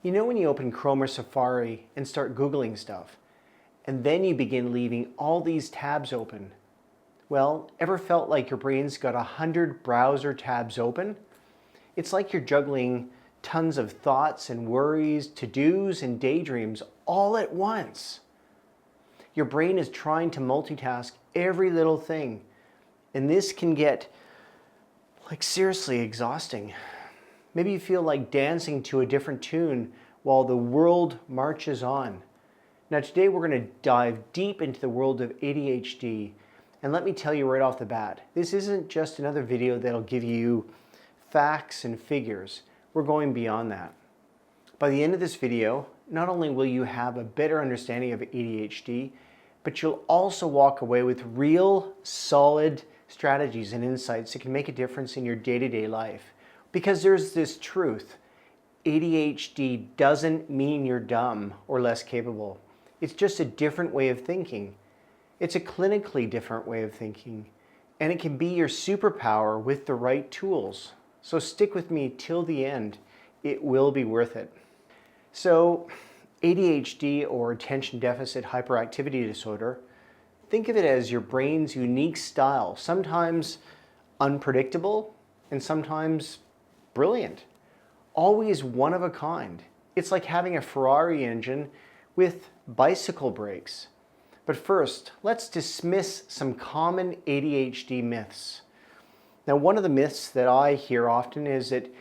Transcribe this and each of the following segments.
You know when you open Chrome or Safari and start Googling stuff, and then you begin leaving all these tabs open? Well, ever felt like your brain's got 100 browser tabs open? It's like you're juggling tons of thoughts and worries, to-dos and daydreams all at once. Your brain is trying to multitask every little thing, and this can get seriously exhausting. Maybe you feel like dancing to a different tune while the world marches on. Now today we're going to dive deep into the world of ADHD, and let me tell you right off the bat, this isn't just another video that'll give you facts and figures. We're going beyond that. By the end of this video, not only will you have a better understanding of ADHD, but you'll also walk away with real, solid strategies and insights that can make a difference in your day-to-day life. Because there's this truth, ADHD doesn't mean you're dumb or less capable. It's just a different way of thinking. It's a clinically different way of thinking, and it can be your superpower with the right tools. So stick with me till the end. It will be worth it. So ADHD, or attention deficit hyperactivity disorder, think of it as your brain's unique style, sometimes unpredictable and sometimes brilliant, always one of a kind. It's like having a Ferrari engine with bicycle brakes. But first, let's dismiss some common ADHD myths. Now, one of the myths that I hear often is that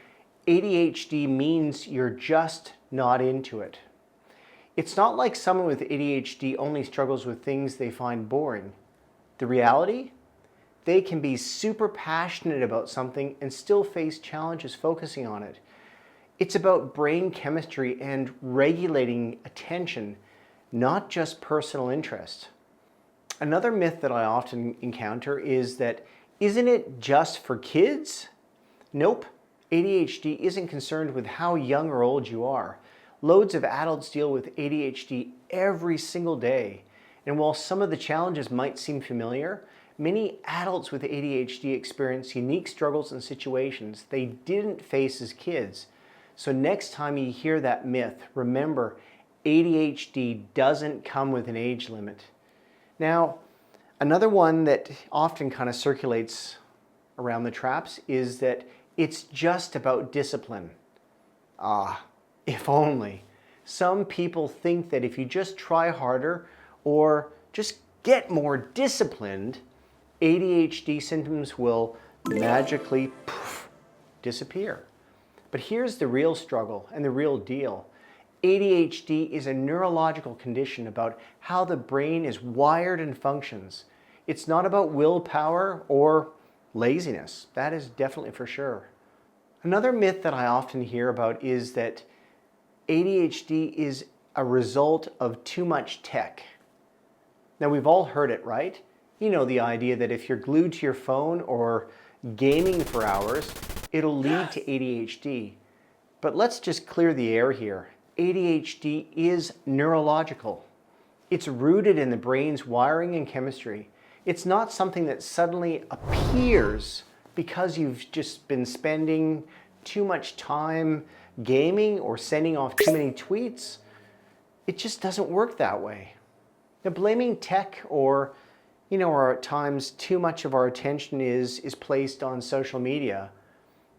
ADHD means you're just not into it. It's not like someone with ADHD only struggles with things they find boring. The reality? They can be super passionate about something and still face challenges focusing on it. It's about brain chemistry and regulating attention, not just personal interest. Another myth that I often encounter is that, isn't it just for kids? Nope. ADHD isn't concerned with how young or old you are. Loads of adults deal with ADHD every single day. And while some of the challenges might seem familiar, many adults with ADHD experience unique struggles and situations they didn't face as kids. So next time you hear that myth, remember, ADHD doesn't come with an age limit. Now, another one that often kind of circulates around the traps is that it's just about discipline. If only. Some people think that if you just try harder or just get more disciplined, ADHD symptoms will magically disappear. But here's the real struggle and the real deal. ADHD is a neurological condition about how the brain is wired and functions. It's not about willpower or laziness. That is definitely for sure. Another myth that I often hear about is that ADHD is a result of too much tech. Now, we've all heard it, right? You know, the idea that if you're glued to your phone or gaming for hours, it'll lead to ADHD. But let's just clear the air here. ADHD is neurological. It's rooted in the brain's wiring and chemistry. It's not something that suddenly appears because you've just been spending too much time gaming or sending off too many tweets. It just doesn't work that way. Now, blaming tech or at times too much of our attention is placed on social media,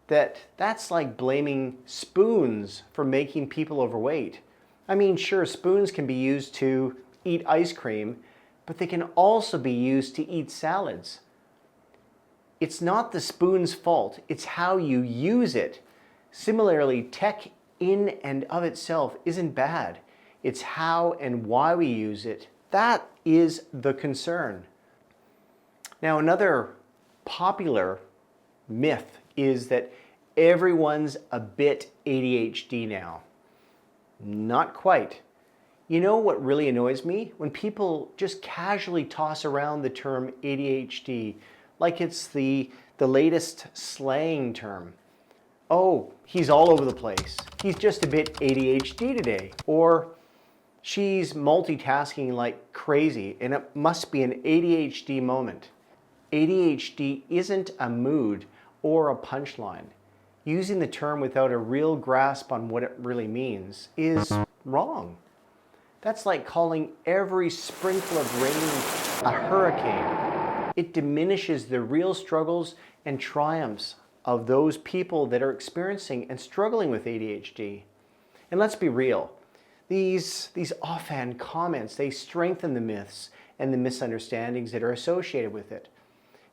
that's like blaming spoons for making people overweight. I mean, sure, spoons can be used to eat ice cream, but they can also be used to eat salads. It's not the spoon's fault, it's how you use it. Similarly, tech in and of itself isn't bad. It's how and why we use it. That is the concern. Now, another popular myth is that everyone's a bit ADHD now. Not quite. You know what really annoys me? When people just casually toss around the term ADHD like it's the latest slang term. Oh, he's all over the place. He's just a bit ADHD today. Or she's multitasking like crazy and it must be an ADHD moment. ADHD isn't a mood or a punchline. Using the term without a real grasp on what it really means is wrong. That's like calling every sprinkle of rain a hurricane. It diminishes the real struggles and triumphs of those people that are experiencing and struggling with ADHD. And let's be real, these offhand comments, they strengthen the myths and the misunderstandings that are associated with it.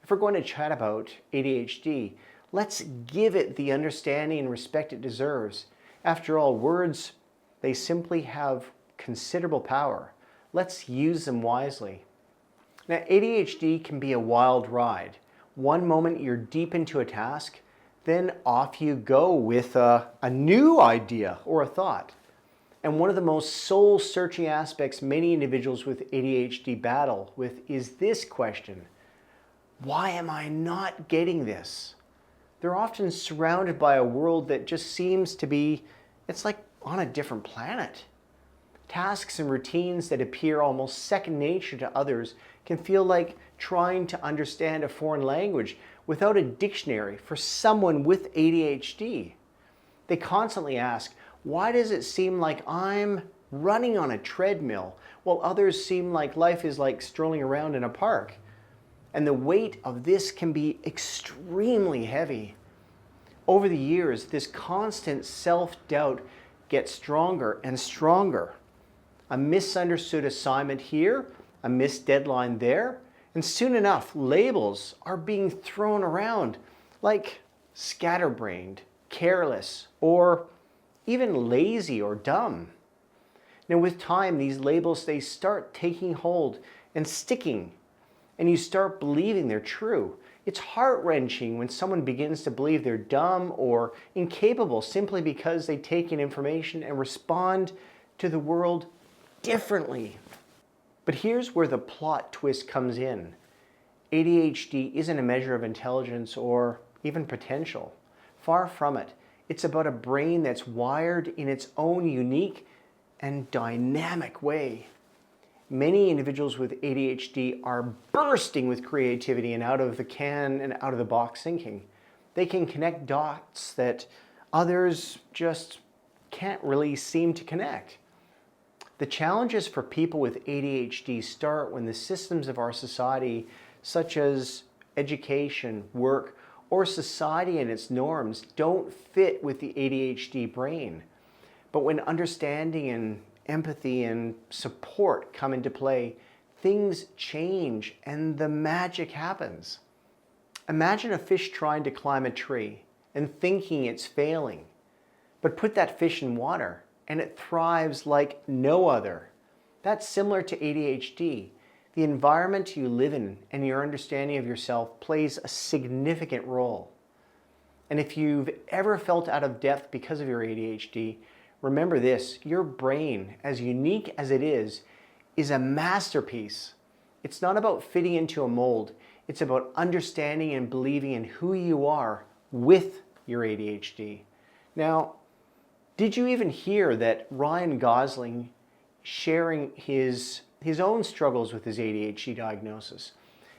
If we're going to chat about ADHD, let's give it the understanding and respect it deserves. After all, words, they simply have considerable power. Let's use them wisely. Now, ADHD can be a wild ride. One moment you're deep into a task, then off you go with a new idea or a thought. And one of the most soul-searching aspects many individuals with ADHD battle with is this question: why am I not getting this? They're often surrounded by a world that just seems to be, it's like on a different planet. Tasks and routines that appear almost second nature to others can feel like trying to understand a foreign language without a dictionary for someone with ADHD. They constantly ask, why does it seem like I'm running on a treadmill while others seem like life is like strolling around in a park? And the weight of this can be extremely heavy. Over the years, this constant self-doubt gets stronger and stronger. A misunderstood assignment here, a missed deadline there, and soon enough, labels are being thrown around like scatterbrained, careless, or even lazy or dumb. Now with time, these labels, they start taking hold and sticking, and you start believing they're true. It's heart-wrenching when someone begins to believe they're dumb or incapable simply because they take in information and respond to the world differently. But here's where the plot twist comes in. ADHD isn't a measure of intelligence or even potential. Far from it. It's about a brain that's wired in its own unique and dynamic way. Many individuals with ADHD are bursting with creativity and out of the can and out of the box thinking. They can connect dots that others just can't really seem to connect. The challenges for people with ADHD start when the systems of our society, such as education, work, or society and its norms, don't fit with the ADHD brain. But when understanding and empathy and support come into play, things change and the magic happens. Imagine a fish trying to climb a tree and thinking it's failing, but put that fish in water and it thrives like no other. That's similar to ADHD. The environment you live in and your understanding of yourself plays a significant role. And if you've ever felt out of depth because of your ADHD, remember this: your brain, as unique as it is a masterpiece. It's not about fitting into a mold. It's about understanding and believing in who you are with your ADHD. Now, did you even hear that Ryan Gosling sharing his own struggles with his ADHD diagnosis?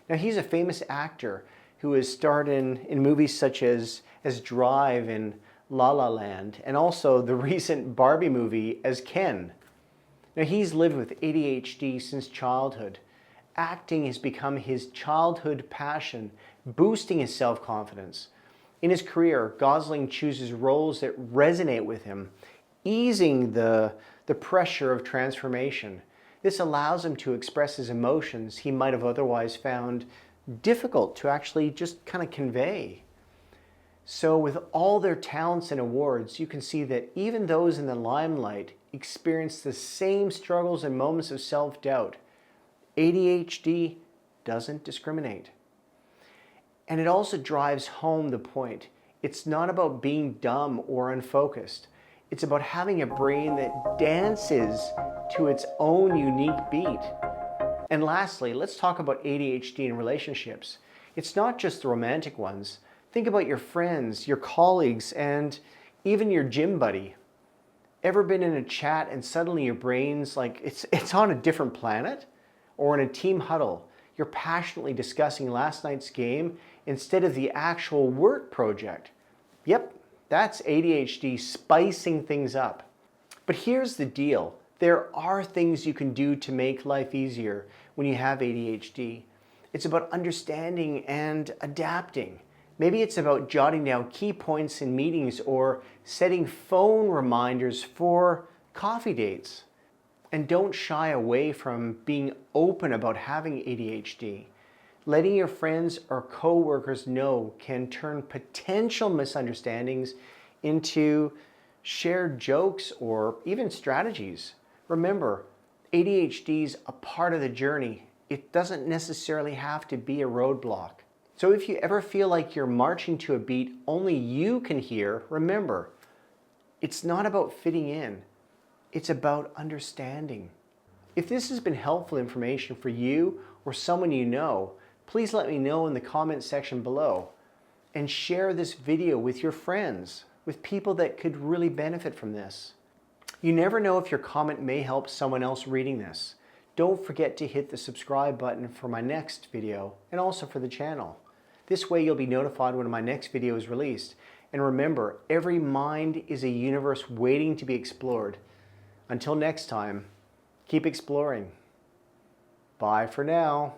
Now, he's a famous actor who has starred in movies such as Drive and La La Land, and also the recent Barbie movie as Ken. Now, he's lived with ADHD since childhood. Acting has become his childhood passion, boosting his self-confidence. In his career, Gosling chooses roles that resonate with him, easing the pressure of transformation. This allows him to express his emotions he might have otherwise found difficult to actually just kind of convey. So with all their talents and awards, you can see that even those in the limelight experience the same struggles and moments of self-doubt. ADHD doesn't discriminate. And it also drives home the point. It's not about being dumb or unfocused. It's about having a brain that dances to its own unique beat. And lastly, let's talk about ADHD in relationships. It's not just the romantic ones. Think about your friends, your colleagues, and even your gym buddy. Ever been in a chat and suddenly your brain's like it's on a different planet? Or in a team huddle, you're passionately discussing last night's game instead of the actual work project. Yep, That's ADHD spicing things up. But here's the deal. There are things you can do to make life easier when you have ADHD. It's about understanding and adapting. Maybe it's about jotting down key points in meetings or setting phone reminders for coffee dates. And don't shy away from being open about having ADHD. Letting your friends or coworkers know can turn potential misunderstandings into shared jokes or even strategies. Remember, ADHD is a part of the journey. It doesn't necessarily have to be a roadblock. So if you ever feel like you're marching to a beat only you can hear, remember, it's not about fitting in. It's about understanding. If this has been helpful information for you or someone you know, please let me know in the comment section below. And share this video with your friends, with people that could really benefit from this. You never know if your comment may help someone else reading this. Don't forget to hit the subscribe button for my next video and also for the channel. This way you'll be notified when my next video is released. And remember, every mind is a universe waiting to be explored. Until next time, keep exploring. Bye for now.